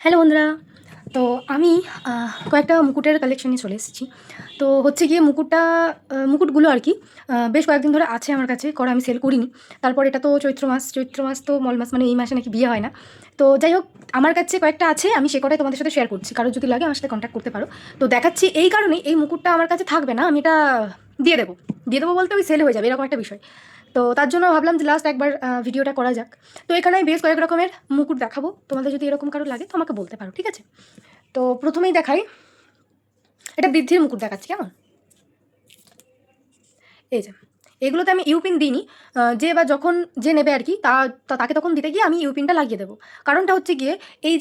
Hello বন্ধুরা। তো আমি কয়েকটা মুকুটের কালেকশন নিয়ে চলে এসেছি। তো হচ্ছে গিয়ে মুকুটগুলো আর কি বেশ কয়েকদিন ধরে আছে আমার কাছে করা, আমি সেল করিনি। তারপর এটা তো চৈত্র মাস তো মল মাস, মানে এই মাসে নাকি বিয়ে হয় না। তো যাই হোক, আমার কাছে কয়েকটা আছে, আমি সে কটাই তোমাদের সাথে শেয়ার করছি। কারো যদি লাগে আমার সাথে কন্ট্যাক্ট করতে পারো। তো দেখাচ্ছি এই কারণেই, এই মুকুটটা আমার কাছে থাকবে না, আমি এটা দিয়ে দেবো। দিয়ে দেবো বলতে ওই সেল হয়ে যাবে, এরকম একটা বিষয়। তো তার জন্য ভাবলাম যে লাস্ট একবার ভিডিওটা করা যাক। তো এখানে আমি বেশ কয়েক রকমের মুকুট দেখাবো, তোমাদের যদি এরকম কারো লাগে তো আমাকে বলতে পারো, ঠিক আছে? তো প্রথমেই দেখাই, এটা বৃদ্ধির মুকুট দেখাচ্ছি, কেমন? এই যে, এগুলোতে আমি ইউপিন দিইনি। যে বা যখন যে নেবে আর কি, তাকে তখন দিতে গিয়ে আমি ইউপিনটা লাগিয়ে দেবো। কারণটা হচ্ছে গিয়ে, এই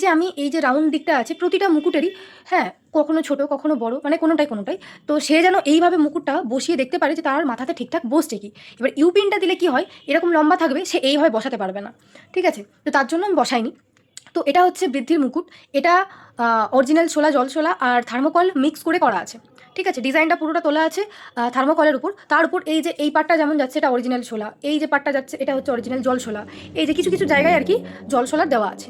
যে রাউন্ড দিকটা আছে প্রতিটা মুকুটেরই, হ্যাঁ, কখনো ছোট কখনো বড়, মানে কোনোটাই। তো সে যেন এইভাবে মুকুটটা বসিয়ে দেখতে পারে যে তার মাথাতে ঠিকঠাক বসছে কি। এবার ইউপিনটা দিলে কি হয়, এরকম লম্বা থাকবে, সে এইভাবে বসাতে পারবে না, ঠিক আছে? তো তার জন্য আমি বসাইনি। তো এটা হচ্ছে বৃদ্ধির মুকুট। এটা অরিজিনাল ছোলা, জল ছোলা আর থার্মোকল মিক্স করে করা আছে, ঠিক আছে? ডিজাইনটা পুরোটা তোলা আছে থার্মোকলের উপর। তার উপর এই যে এই পাটটা যেমন যাচ্ছে এটা অরিজিনাল ছোলা, এই যে পাটটা যাচ্ছে এটা হচ্ছে অরিজিনাল জল ছোলা। এই যে কিছু কিছু জায়গায় আর কি জল ছোলার দেওয়া আছে,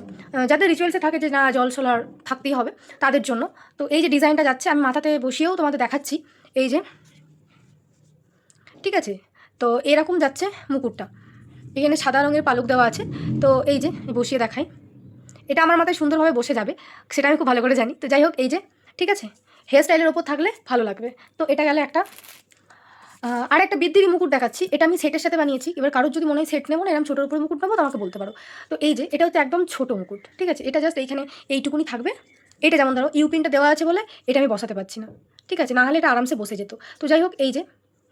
যাদের রিচুয়ালসে থাকে যে না জল ছোলার থাকতেই হবে, তাদের জন্য। তো এই যে ডিজাইনটা যাচ্ছে, আমি মাথাতে বসিয়েও তোমাদের দেখাচ্ছি, এই যে, ঠিক আছে? তো এরকম যাচ্ছে মুকুটটা। এখানে সাদা রঙের পালক দেওয়া আছে। তো এই যে বসিয়ে দেখাই, এটা আমার মাথায় সুন্দরভাবে বসে যাবে, সেটা আমি খুব ভালো করে জানি। তো যাই হোক, এই যে, ঠিক আছে? হেয়ার স্টাইলের ওপর থাকলে ভালো লাগবে। তো এটা গেলে একটা। আর একটা বৃদ্ধির মুকুট দেখাচ্ছি, এটা আমি সেটের সাথে বানিয়েছি। এবার কারোর যদি মনে হয় সেট নেবো না, এরকম ছোটোর উপরে মুকুট নেবো, তো আমাকে বলতে পারো। তো এই যে, এটা হচ্ছে একদম ছোটো মুকুট, ঠিক আছে? এটা জাস্ট এইখানে এইটুকুনি থাকবে। এটা যেমন ধরো ইউপিনটা দেওয়া আছে বলে এটা আমি বসাতে পারছি না, ঠিক আছে? না হলে এটা আরামসে বসে যেত। তো যাই হোক, এই যে,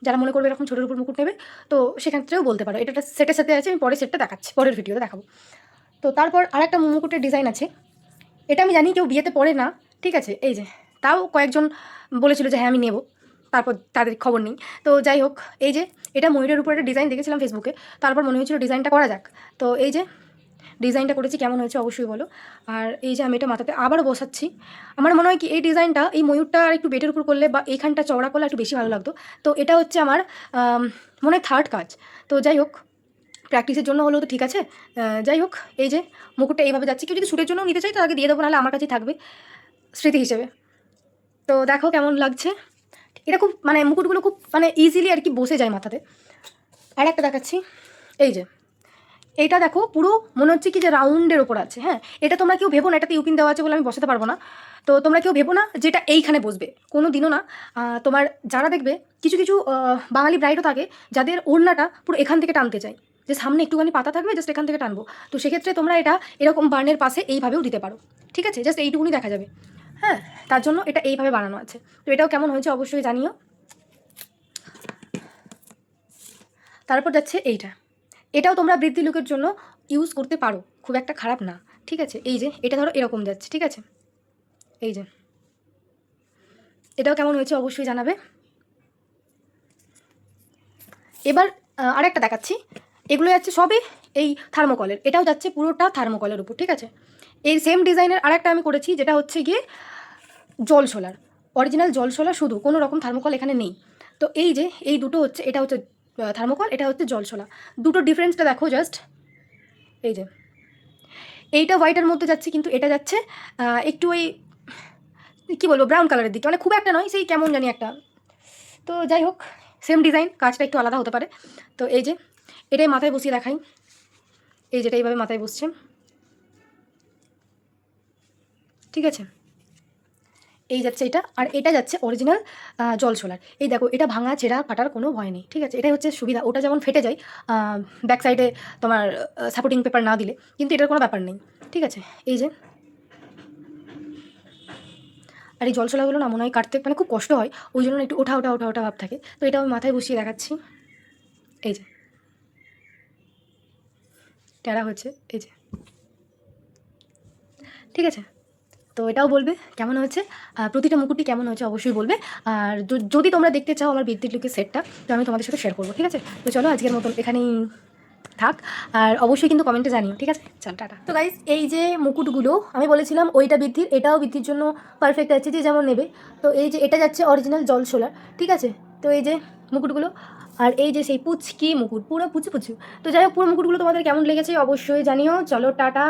যারা মনে করবে এরকম ছোটোর উপর মুকুট নেবে, তো সেক্ষেত্রেও বলতে পারো। এটা সেটের সাথে আছে, আমি পরে সেটটা দেখাচ্ছি, পরের ভিডিওতে দেখাবো। তো তারপর আরেকটা মুকুটের ডিজাইন আছে, এটা আমি জানি কেউ বিয়েতে পড়ে না, ঠিক আছে? এই যে, তাও কয়েকজন বলেছিল যে হ্যাঁ আমি নেব, তারপর তাদের খবর নেই। তো যাই হোক, এই যে, এটা ময়ূরের উপর একটা ডিজাইন দেখেছিলাম ফেসবুকে, তারপর মনে হয়েছিল ডিজাইনটা করা যাক। তো এই যে ডিজাইনটা করেছি, কেমন হয়েছে অবশ্যই বলো। আর এই যে আমি এটা মাথাতে আবারও বসাচ্ছি। আমার মনে হয় কি এই ডিজাইনটা, এই ময়ূরটা আর একটু বেটের উপর করলে বা এইখানটা চওড়া করলে একটু বেশি ভালো লাগতো। তো এটা হচ্ছে আমার মনে হয় থার্ড কাজ। তো যাই হোক, প্র্যাকটিসের জন্য হলেও তো ঠিক আছে। যাই হোক, এই যে মুকুটটা এইভাবে যাচ্ছে, কেউ যদি শ্যুটের জন্য নিতে চাই তো আগে দিয়ে দেবো, নাহলে আমার কাছেই থাকবে স্মৃতি হিসেবে। তো দেখো কেমন লাগছে। এটা খুব মানে মুকুটগুলো খুব মানে ইজিলি আর কি বসে যায় মাথাতে। আর একটা দেখাচ্ছি, এই যে, এইটা দেখো পুরো মনে হচ্ছে কি যে রাউন্ডের ওপর আছে। হ্যাঁ, এটা তোমরা কেউ ভেবো না এটাতে ইউপিন দেওয়া আছে বলে আমি বসাতে পারবো না। তো তোমরা কেউ ভেবো না যেটা এইখানে বসবে, কোনো দিনও না। তোমার যারা দেখবে কিছু কিছু বাঙালি ব্রাইডও থাকে যাদের ওড়নাটা পুরো এখান থেকে টানতে চাই, যে সামনে একটুখানি পাতা থাকবে, জাস্ট এখান থেকে টানবো। তো সেক্ষেত্রে তোমরা এটা এরকম বার্নের পাশে এইভাবেও দিতে পারো, ঠিক আছে? জাস্ট এইটুকুনি দেখা যাবে। হ্যাঁ, তার জন্য এটা এইভাবে বানানো আছে। তো এটাও কেমন হয়েছে অবশ্যই জানিও। তারপর যাচ্ছে এইটা, এটাও তোমরা বৃদ্ধি লুকের জন্য ইউজ করতে পারো, খুব একটা খারাপ না, ঠিক আছে? এই যে, এটা ধরো এরকম যাচ্ছে, ঠিক আছে? এই যে, এটাও কেমন হয়েছে অবশ্যই জানাবে। এবার আরেকটা দেখাচ্ছি, এগুলো যাচ্ছে সবই এই থার্মোকলের, এটাও যাচ্ছে পুরোটা থার্মোকলের উপর, ঠিক আছে? এই সেম ডিজাইনের আরেকটা আমি করেছি, যেটা হচ্ছে গিয়ে জল সোলার, অরিজিনাল জল সোলার, শুধু কোনো রকম থার্মোকল এখানে নেই। তো এই যে এই দুটো হচ্ছে, এটা হচ্ছে থার্মোকল, এটা হচ্ছে জল সোলা। দুটো ডিফারেন্সটা দেখো জাস্ট। এই যে, এইটা হোয়াইটের মধ্যে যাচ্ছে, কিন্তু এটা যাচ্ছে একটু ওই কী বলবো ব্রাউন কালারের দিকে, মানে খুব একটা নয়, সেই কেমন জানি একটা। তো যাই হোক, সেম ডিজাইন, কাজটা একটু আলাদা হতে পারে। তো এই যে, এটাই মাথায় বসিয়ে দেখাই, এই যেটা এইভাবে মাথায় বসছে, ঠিক আছে? এই যাচ্ছে এটা, আর এটা যাচ্ছে অরিজিনাল জল ছোলার। এই দেখো, এটা ভাঙা ছেঁড়া ফাটার কোনো ভয় নেই, ঠিক আছে? এটাই হচ্ছে সুবিধা। ওটা যেমন ফেটে যায় ব্যাক সাইডে তোমার সাপোর্টিং পেপার না দিলে, কিন্তু এটার কোনো ব্যাপার নেই, ঠিক আছে? এই যে, আর এই জল ছোলাগুলো না মনে হয় কাটতে মানে খুব কষ্ট হয়, ওই জন্য একটু ওঠা ওঠা ওঠা ওঠা ভাব থাকে। তো এটা আমি মাথায় বসিয়ে দেখাচ্ছি, এই যে, টেরা হচ্ছে, এই যে, ঠিক আছে? তো এটাও বলবে কেমন হয়েছে, প্রতিটা মুকুটই কেমন হয়েছে অবশ্যই বলবে। আর যদি তোমরা দেখতে চাও আমার বৃদ্ধির লুকের সেটটা, তো আমি তোমাদের সাথে শেয়ার করবো, ঠিক আছে? তো চলো আজকের মতন এখানেই থাক। আর অবশ্যই কিন্তু কমেন্টে জানিও, ঠিক আছে? চল টাটা। তো গাইস, এই যে মুকুটগুলো আমি বলেছিলাম ওইটা বৃদ্ধির, এটাও বৃদ্ধির জন্য পারফেক্ট আছে, যে যেমন নেবে। তো এই যে, এটা যাচ্ছে অরিজিনাল জল ছোলার, ঠিক আছে? তো এই যে মুকুটগুলো, আর এই যে সেই পুচকি মুকুট, পুরো পুচু পুচু। তো যাই হোক, পুরো মুকুটগুলো তোমাদের কেমন লেগেছে অবশ্যই জানিও। চলো টাটা।